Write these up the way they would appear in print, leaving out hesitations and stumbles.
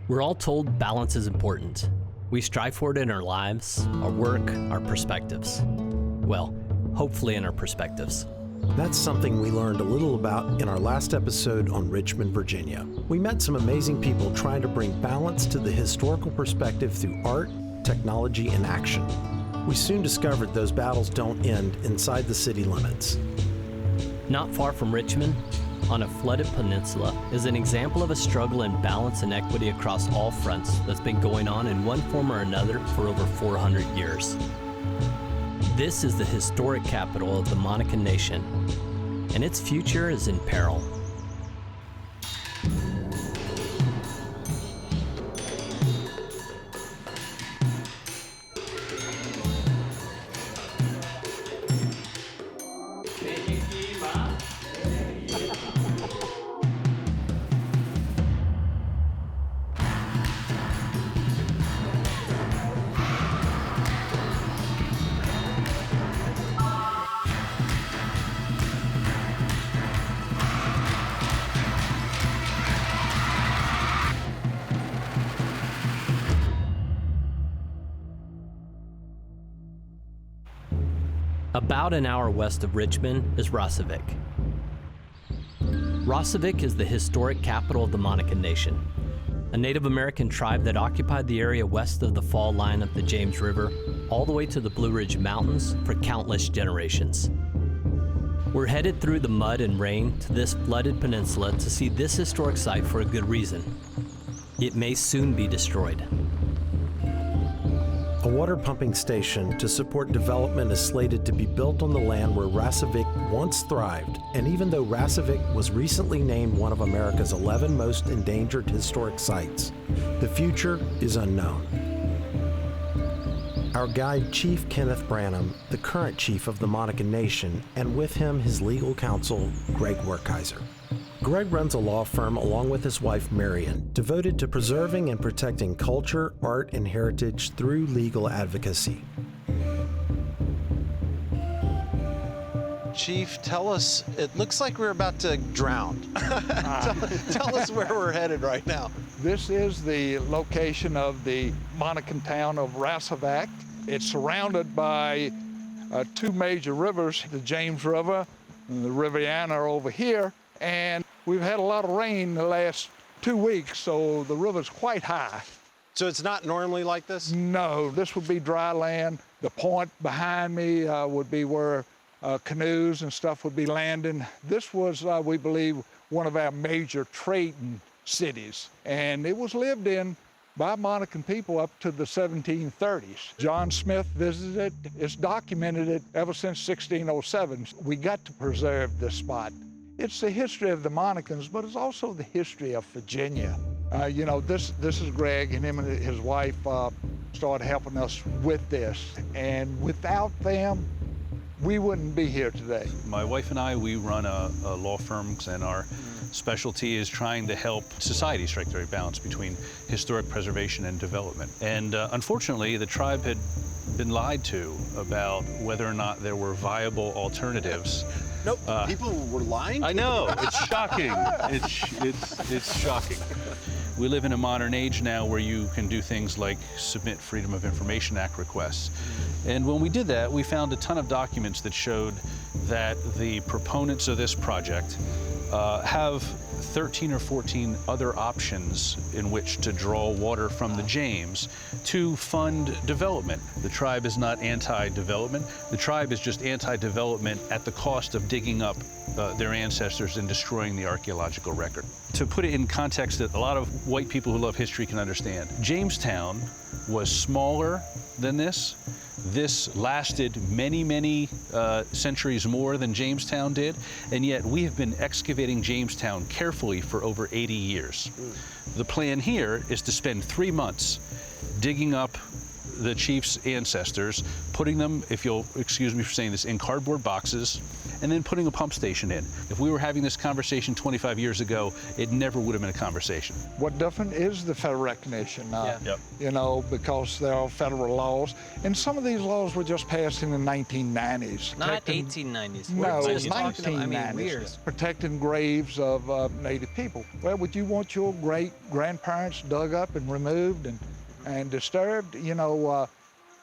We're all told balance is important. We strive for it in our lives, our work, our perspectives. Well, hopefully in our perspectives. That's something we learned a little about in our last episode on Richmond, Virginia. We met some amazing people trying to bring balance to the historical perspective through art, technology, and action. We soon discovered those battles don't end inside the city limits. Not far from Richmond, on a flooded peninsula, is an example of a struggle in balance and equity across all fronts that's been going on in one form or another for over 400 years. This is the historic capital of the Monacan Nation, and its future is in peril. About an hour west of Richmond is Rassawek. Rassawek is the historic capital of the Monacan Nation, a Native American tribe that occupied the area west of the fall line of the James River all the way to the Blue Ridge Mountains for countless generations. We're headed through the mud and rain to this flooded peninsula to see this historic site for a good reason. It may soon be destroyed. A water pumping station to support development is slated to be built on the land where Rassawek once thrived, and even though Rassawek was recently named one of America's 11 most endangered historic sites, the future is unknown. Our guide, Chief Kenneth Branham, the current chief of the Monacan Nation, and with him his legal counsel, Greg Werkheiser. Greg runs a law firm along with his wife, Marion, devoted to preserving and protecting culture, art, and heritage through legal advocacy. Chief, tell us, it looks like we're about to drown. Tell us where we're headed right now. This is the location of the Monacan town of Rassawek. It's surrounded by two major rivers, the James River and the Riviera are over here. And we've had a lot of rain the last 2 weeks, so the river's quite high. So it's not normally like this? No, this would be dry land. The point behind me would be where canoes and stuff would be landing. This was, we believe, one of our major trading cities, and it was lived in by Monacan people up to the 1730s. John Smith visited it. It's documented it ever since 1607. We got to preserve this spot. It's the history of the Monacans, but it's also the history of Virginia. You know, this is Greg, and him and his wife started helping us with this. And without them, we wouldn't be here today. My wife and I, we run a law firm, and our specialty is trying to help society strike the right balance between historic preservation and development. And unfortunately, the tribe had been lied to about whether or not there were viable alternatives. Nope, people were lying? I know, it's shocking. It's shocking. We live in a modern age now where you can do things like submit Freedom of Information Act requests. And when we did that, we found a ton of documents that showed that the proponents of this project have 13 or 14 other options in which to draw water from the James to fund development. The tribe is not anti-development. The tribe is just anti-development at the cost of digging up their ancestors and destroying the archaeological record. To put it in context that a lot of white people who love history can understand, Jamestown was smaller than this. This lasted many, many centuries more than Jamestown did, and yet we have been excavating Jamestown carefully for over 80 years. The plan here is to spend 3 months digging up the chief's ancestors, putting them, if you'll excuse me for saying this, in cardboard boxes, and then putting a pump station in. If we were having this conversation 25 years ago, it never would have been a conversation. What different is the federal recognition, Yep. you know, because there are federal laws. And some of these laws were just passed in the 1990s. Not 1890s. No, We're it's just talking about- 1990s. weird. Protecting graves of Native people. Well, would you want your great-grandparents dug up and removed and disturbed? You know,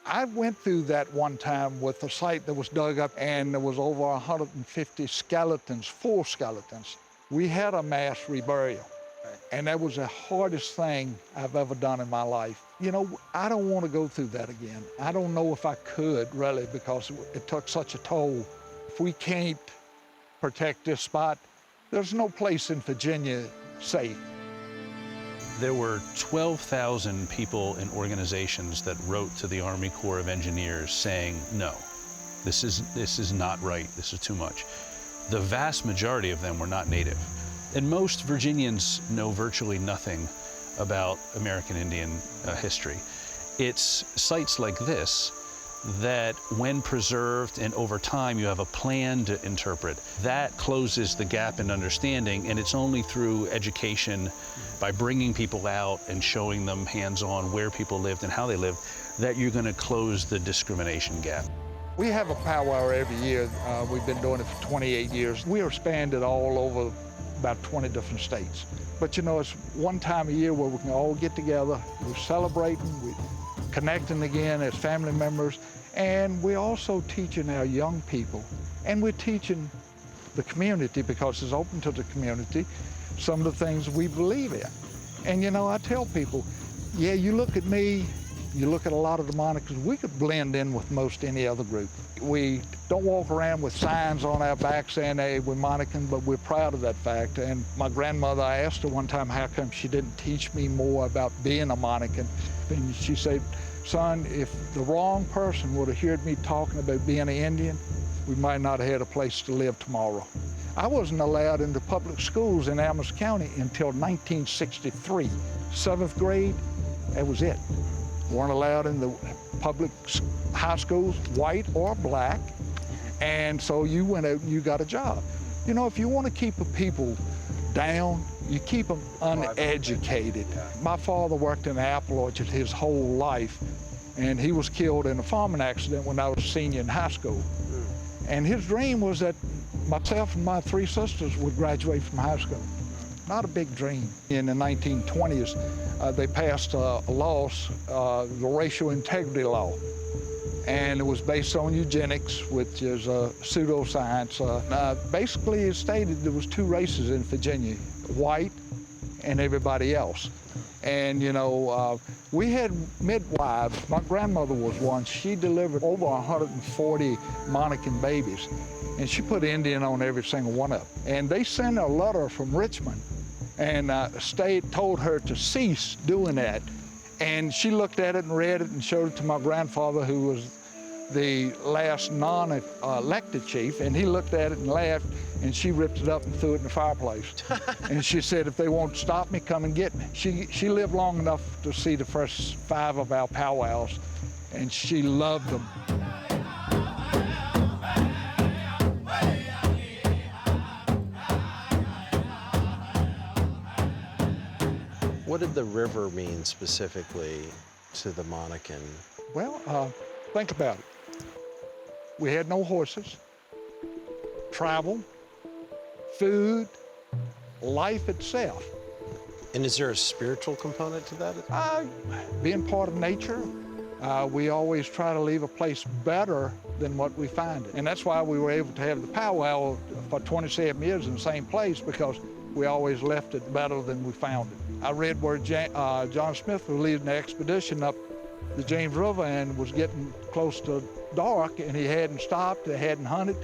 I went through that one time with a site that was dug up, and there was over 150 skeletons, full skeletons. We had a mass reburial, and that was the hardest thing I've ever done in my life. You know, I don't want to go through that again. I don't know if I could, really, because it took such a toll. If we can't protect this spot, there's no place in Virginia safe. There were 12,000 people and organizations that wrote to the Army Corps of Engineers saying, no, this is not right, this is too much. The vast majority of them were not Native. And most Virginians know virtually nothing about American Indian history. It's sites like this that, when preserved and over time you have a plan to interpret, that closes the gap in understanding, and it's only through education, by bringing people out and showing them hands-on where people lived and how they lived, that you're going to close the discrimination gap. We have a powwow every year. We've been doing it for 28 years. We are expanded all over about 20 different states. But you know, it's one time a year where we can all get together, we're celebrating, we're connecting again as family members, and we're also teaching our young people, and we're teaching the community, because it's open to the community, some of the things we believe in. And you know, I tell people, yeah, you look at me, you look at a lot of the Monicans, we could blend in with most any other group. We don't walk around with signs on our back saying, hey, we're Monacan, but we're proud of that fact. And my grandmother, I asked her one time how come she didn't teach me more about being a Monacan. And she said, son, if the wrong person would have heard me talking about being an Indian, we might not have had a place to live tomorrow. I wasn't allowed into public schools in Amherst County until 1963. 7th grade, that was it. Weren't allowed in the public high schools, white or black, and so you went out and you got a job. You know, if you want to keep a people down, you keep them uneducated. My father worked in the apple orchard his whole life, and he was killed in a farming accident when I was a senior in high school. And his dream was that myself and my 3 sisters would graduate from high school. Not a big dream. In the 1920s, they passed a law, the racial integrity law. And it was based on eugenics, which is a pseudoscience. Basically, it stated there was 2 races in Virginia, white and everybody else. And you know, we had midwives. My grandmother was one. She delivered over 140 Monacan babies, and she put Indian on every single one of them. And they sent a letter from Richmond, and state told her to cease doing that. And she looked at it and read it and showed it to my grandfather, who was the last non-elected chief, and he looked at it and laughed, and she ripped it up and threw it in the fireplace. And she said, if they won't stop me, come and get me. She lived long enough to see the first 5 of our powwows, and she loved them. What did the river mean specifically to the Monacan? Well, think about it. We had no horses, travel, food, life itself. And is there a spiritual component to that? Being part of nature, we always try to leave a place better than what we find it. And that's why we were able to have the powwow for 27 years in the same place, because we always left it better than we found it. I read where John Smith was leading the expedition up the James River and was getting close to dark, and he hadn't stopped, they hadn't hunted,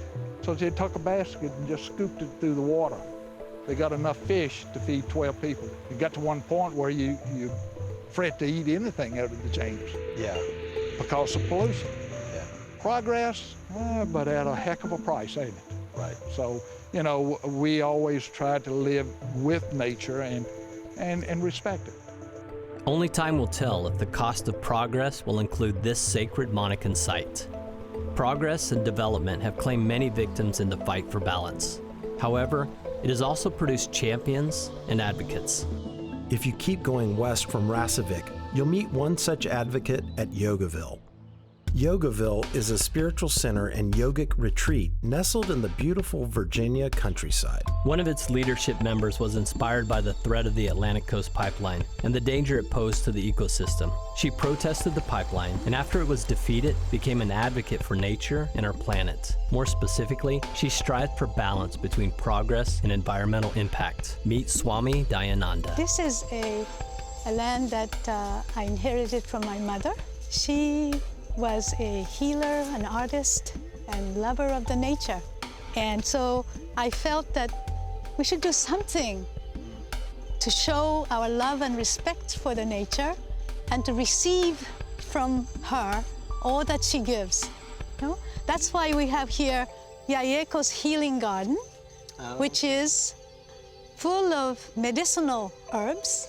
so they took a basket and just scooped it through the water. They got enough fish to feed 12 people. It got to one point where you fret to eat anything out of the James. Yeah. Because of pollution. Yeah. Progress, but at a heck of a price, ain't it? Right. So, you know, we always try to live with nature and respect it. Only time will tell if the cost of progress will include this sacred Monacan site. Progress and development have claimed many victims in the fight for balance. However, it has also produced champions and advocates. If you keep going west from Rassawek, you'll meet one such advocate at Yogaville. Yogaville is a spiritual center and yogic retreat nestled in the beautiful Virginia countryside. One of its leadership members was inspired by the threat of the Atlantic Coast Pipeline and the danger it posed to the ecosystem. She protested the pipeline, and after it was defeated, became an advocate for nature and our planet. More specifically, she strived for balance between progress and environmental impact. Meet Swami Dayananda. This is a land that I inherited from my mother. She was a healer, an artist, and lover of the nature. And so I felt that we should do something to show our love and respect for the nature and to receive from her all that she gives. You know? That's why we have here Yayeko's Healing Garden, which is full of medicinal herbs.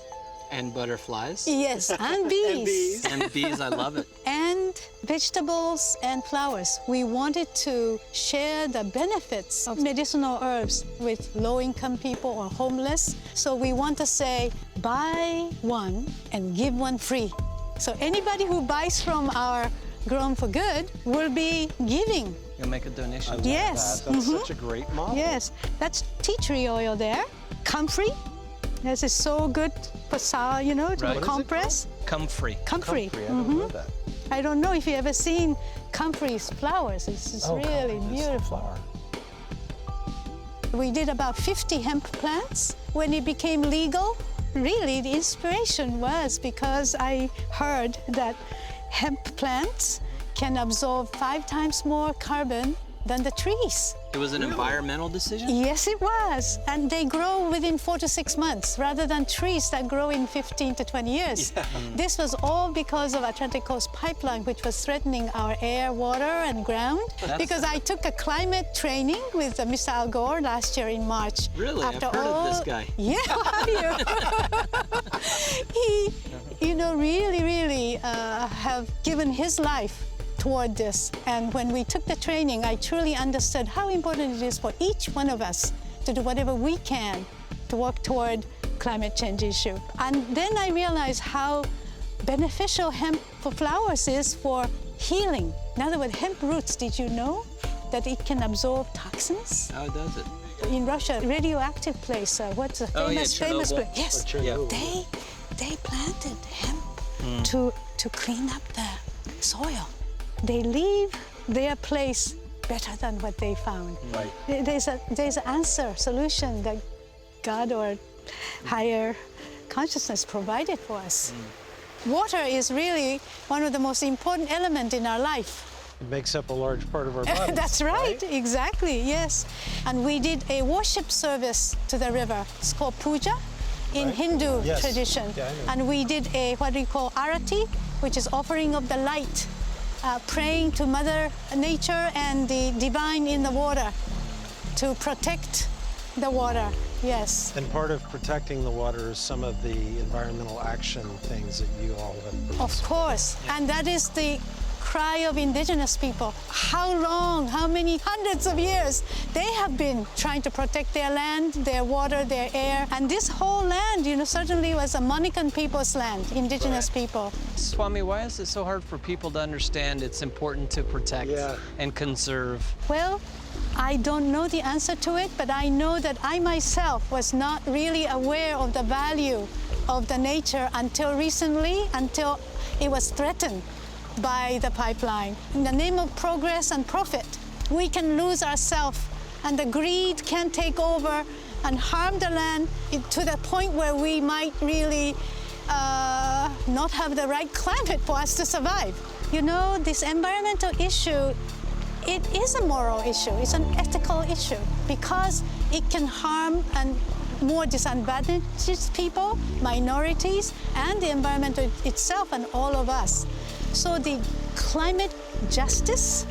And butterflies. Yes, and bees. And bees, I love it. And vegetables and flowers. We wanted to share the benefits of medicinal herbs with low-income people or homeless. So we want to say, buy one and give one free. So anybody who buys from our Grown for Good will be giving. You'll make a donation. Yes. That's such a great model. Yes, that's tea tree oil there. Comfrey. This is so good for sour, you know, to compress. Comfrey. Comfrey. I don't know that. I don't know if you ever seen comfrey's flowers. It's really beautiful. We did about 50 hemp plants. When it became legal, really the inspiration was because I heard that hemp plants can absorb 5 times more carbon than the trees. It was an environmental decision? Yes, it was. And they grow within 4 to 6 months, rather than trees that grow in 15 to 20 years. Yeah. This was all because of Atlantic Coast Pipeline, which was threatening our air, water, and ground. Because I took a climate training with Mr. Al Gore last year in March. Really? I've heard of this guy. Yeah, have you? He, really have given his life toward this. And when we took the training, I truly understood how important it is for each one of us to do whatever we can to work toward climate change issue. And then I realized how beneficial hemp for flowers is for healing. In other words, hemp roots, did you know that it can absorb toxins? How does it? In Russia, radioactive place, what's the famous place? Yes, they planted hemp to clean up the soil. They leave their place better than what they found. Right. There's an answer, solution that God or higher consciousness provided for us. Water is really one of the most important elements in our life. It makes up a large part of our bodies. That's right, exactly, yes. And we did a worship service to the river. It's called puja in Hindu tradition. Yeah, I know. And we did a what we call arati, which is offering of the light, praying to Mother Nature and the divine in the water to protect the water, yes. And part of protecting the water is some of the environmental action things that you all have produced. Of course, and that is the cry of indigenous people. How long, how many hundreds of years they have been trying to protect their land, their water, their air. And this whole land, certainly was a Monacan people's land, indigenous people. Swami, why is it so hard for people to understand it's important to protect and conserve? Well, I don't know the answer to it, but I know that I myself was not really aware of the value of the nature until recently, until it was threatened by the pipeline. In the name of progress and profit, we can lose ourselves, and the greed can take over and harm the land to the point where we might really not have the right climate for us to survive. This environmental issue, it is a moral issue, it's an ethical issue, because it can harm and more disadvantaged people, minorities, and the environment itself and all of us. So the climate justice,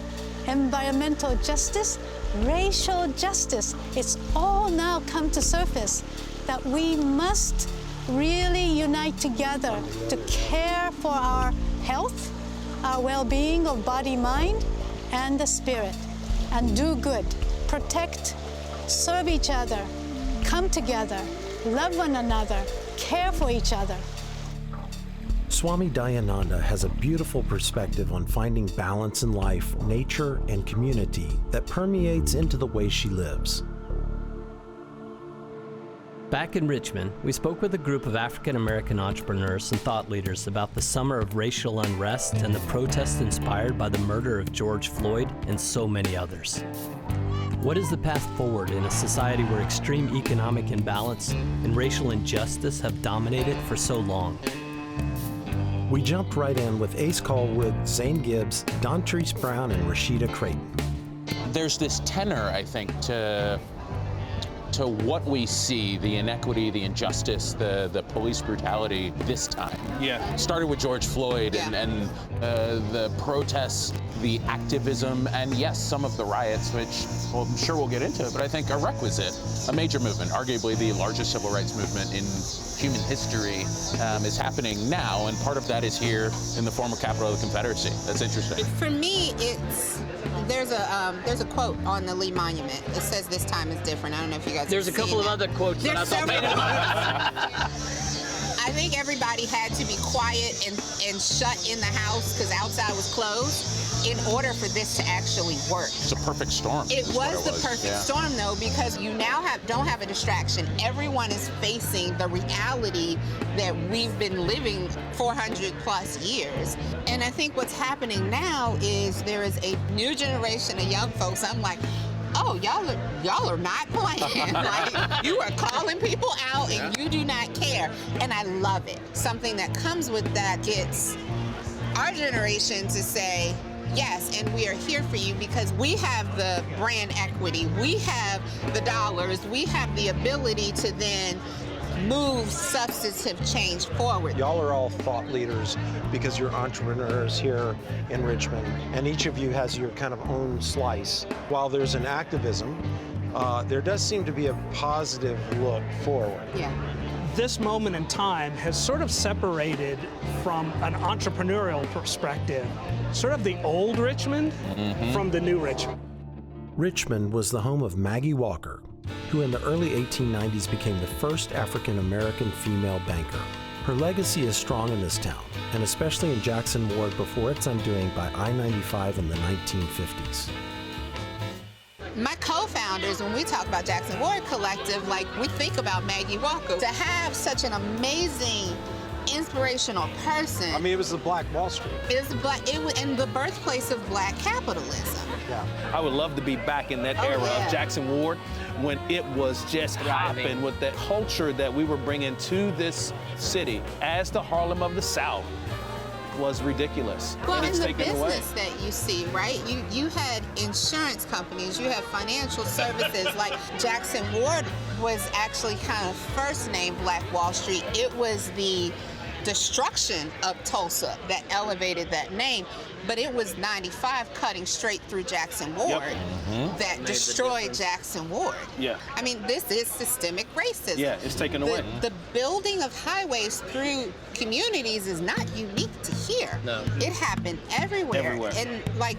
environmental justice, racial justice, it's all now come to surface that we must really unite together to care for our health, our well-being of body, mind, and the spirit and do good, protect, serve each other, come together, love one another, care for each other. Swami Dayananda has a beautiful perspective on finding balance in life, nature, and community that permeates into the way she lives. Back in Richmond, we spoke with a group of African American entrepreneurs and thought leaders about the summer of racial unrest and the protests inspired by the murder of George Floyd and so many others. What is the path forward in a society where extreme economic imbalance and racial injustice have dominated for so long? We jumped right in with Ace Callwood, Zane Gibbs, Dontrese Brown, and Rashida Creighton. There's this tenor, I think, to what we see, the inequity, the injustice, the police brutality this time. Yeah. Started with George Floyd and the protests, the activism, and yes, some of the riots, which I'm sure we'll get into, but I think are requisite. A major movement, arguably the largest civil rights movement in human history, is happening now, and part of that is here in the former capital of the Confederacy. That's interesting. For me, there's a quote on the Lee Monument. It says this time is different. I don't know if you guys There's a couple of other quotes that I thought made it. I think everybody had to be quiet and shut in the house because outside was closed in order for this to actually work. It's a perfect storm. It was the perfect storm, though, because you now don't have a distraction. Everyone is facing the reality that we've been living 400 plus years. And I think what's happening now is there is a new generation of young folks. I'm like, oh, y'all are not playing. Like, you are calling people out and you do not care. And I love it. Something that comes with that gets our generation to say, yes, and we are here for you because we have the brand equity, we have the dollars, we have the ability to then move substantive change forward. Y'all are all thought leaders because you're entrepreneurs here in Richmond, and each of you has your kind of own slice. While there's an activism, there does seem to be a positive look forward. Yeah. This moment in time has sort of separated from an entrepreneurial perspective, sort of the old Richmond from the new Richmond. Richmond was the home of Maggie Walker, who in the early 1890s became the first African-American female banker. Her legacy is strong in this town, and especially in Jackson Ward before its undoing by I-95 in the 1950s. My co-founders, when we talk about Jackson Ward Collective, like we think about Maggie Walker. To have such an amazing, inspirational person. I mean, it was the Black Wall Street. It was and the birthplace of Black capitalism. Yeah. I would love to be back in that era of Jackson Ward when it was just hopping with that culture that we were bringing to this city as the Harlem of the South. Was ridiculous. Well, and it's in the taken away. business that you see, right? You had insurance companies, you have financial services. Like Jackson Ward was actually kind of first named Black Wall Street. It was the destruction of Tulsa that elevated that name, but it was 95 cutting straight through Jackson Ward that destroyed Jackson Ward. Yeah. I mean, this is systemic racism. Yeah, it's taken away. The building of highways through communities is not unique to here. No. It happened everywhere. Everywhere. And like,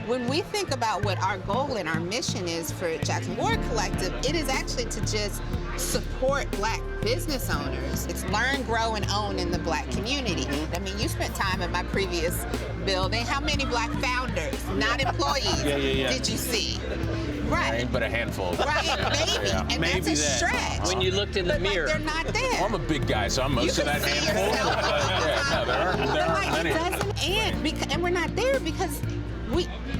when we think about what our goal and our mission is for Jackson Ward Collective, it is actually to just support Black business owners. It's learn, grow, and own in the Black community. I mean, you spent time at my previous building. How many Black founders, not employees, did you see? Right. But a handful. Right, maybe. And Maybe that's a stretch. When you looked in the But mirror. Like, they're not there. Well, I'm a big guy, so I'm most of that handful. But there are many. And we're not there because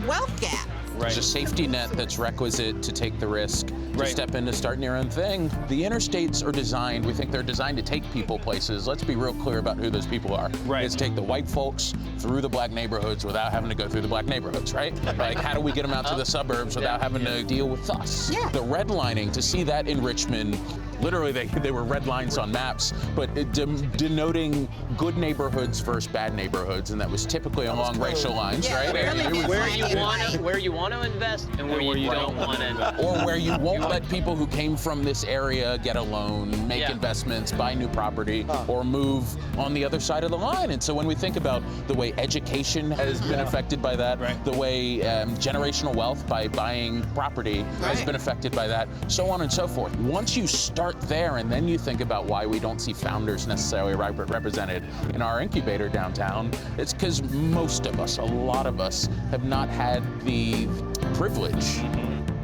wealth gap. There's a safety net that's requisite to take the risk, to step in, to start your own thing. The interstates are designed, we think they're designed to take people places. Let's be real clear about who those people are. It's take the white folks through the Black neighborhoods without having to go through the Black neighborhoods, right? Like, how do we get them out to the suburbs without having to deal with us? Yeah. The redlining, to see that in Richmond Literally, they were red lines on maps, but denoting good neighborhoods versus bad neighborhoods, and that was typically along racial lines, right? Where you want to invest and where you don't want to invest. Or where you won't let people who came from this area get a loan, make investments, buy new property, or move on the other side of the line. And so when we think about the way education has been affected by that, the way generational wealth by buying property has been affected by that, so on and so forth. Once you start there and then you think about why we don't see founders necessarily represented in our incubator downtown, it's because most of us, a lot of us, have not had the privilege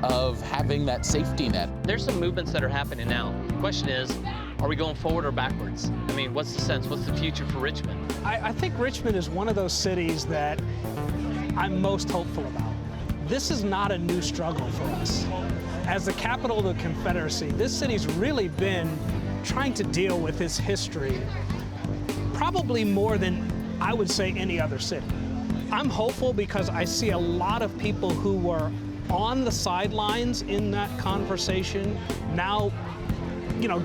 of having that safety net. There's some movements that are happening now. The question is, are we going forward or backwards? I mean, what's the sense? What's the future for Richmond? I think Richmond is one of those cities that I'm most hopeful about. This is not a new struggle for us. As the capital of the Confederacy, this city's really been trying to deal with its history probably more than I would say any other city. I'm hopeful because I see a lot of people who were on the sidelines in that conversation now,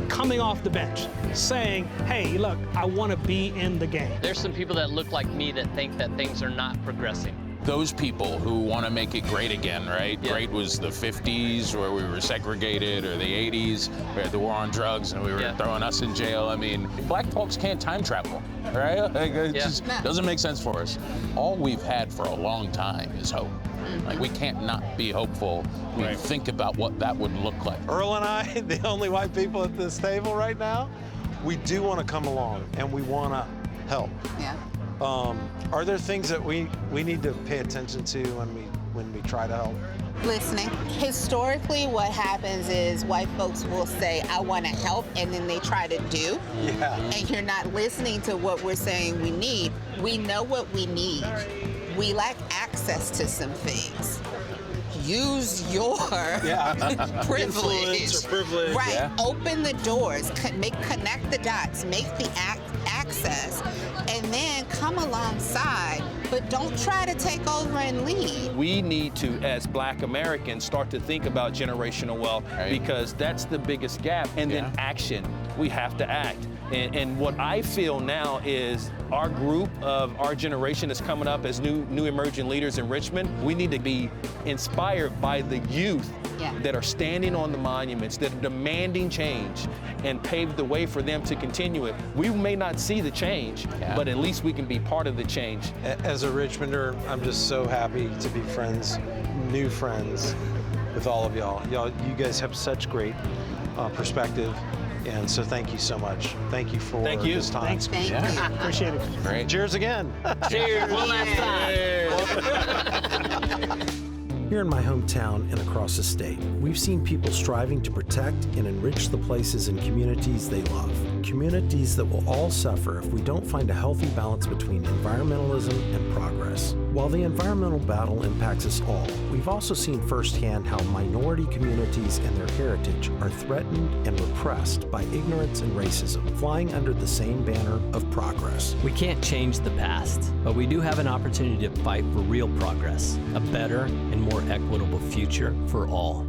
coming off the bench, saying, hey, look, I want to be in the game. There's some people that look like me that think that things are not progressing. Those people who want to make it great again, right? Yeah. Great was the 50s where we were segregated, or the 80s, we had the war on drugs and we were throwing us in jail. I mean, black folks can't time travel, right? Like, it just doesn't make sense for us. All we've had for a long time is hope. Like, we can't not be hopeful. We think about what that would look like. Earl and I, the only white people at this table right now, we do want to come along and we want to help. Yeah. Are there things that we need to pay attention to when we try to help? Listening. Historically, what happens is white folks will say, I want to help, and then they try to do. Yeah. And you're not listening to what we're saying we need. We know what we need. We lack access to some things. Use your privilege. Right. Yeah. Open the doors. Connect the dots. Make the access. And then come alongside, but don't try to take over and lead. We need to, as Black Americans, start to think about generational wealth, because that's the biggest gap. And then action. We have to act. And what I feel now is our group of our generation is coming up as new emerging leaders in Richmond. We need to be inspired by the youth that are standing on the monuments, that are demanding change, and pave the way for them to continue it. We may not see the change, but at least we can be part of the change. As a Richmonder, I'm just so happy to be friends, new friends with all of y'all. You guys have such great perspective. And so thank you so much. Thank you for this time. Thanks. Thank you. Appreciate it. Great. Cheers again. Cheers. One last time. Here in my hometown and across the state, we've seen people striving to protect and enrich the places and communities they love. Communities that will all suffer if we don't find a healthy balance between environmentalism and progress. While the environmental battle impacts us all, we've also seen firsthand how minority communities and their heritage are threatened and repressed by ignorance and racism, flying under the same banner of progress. We can't change the past, but we do have an opportunity to fight for real progress, a better and more equitable future for all.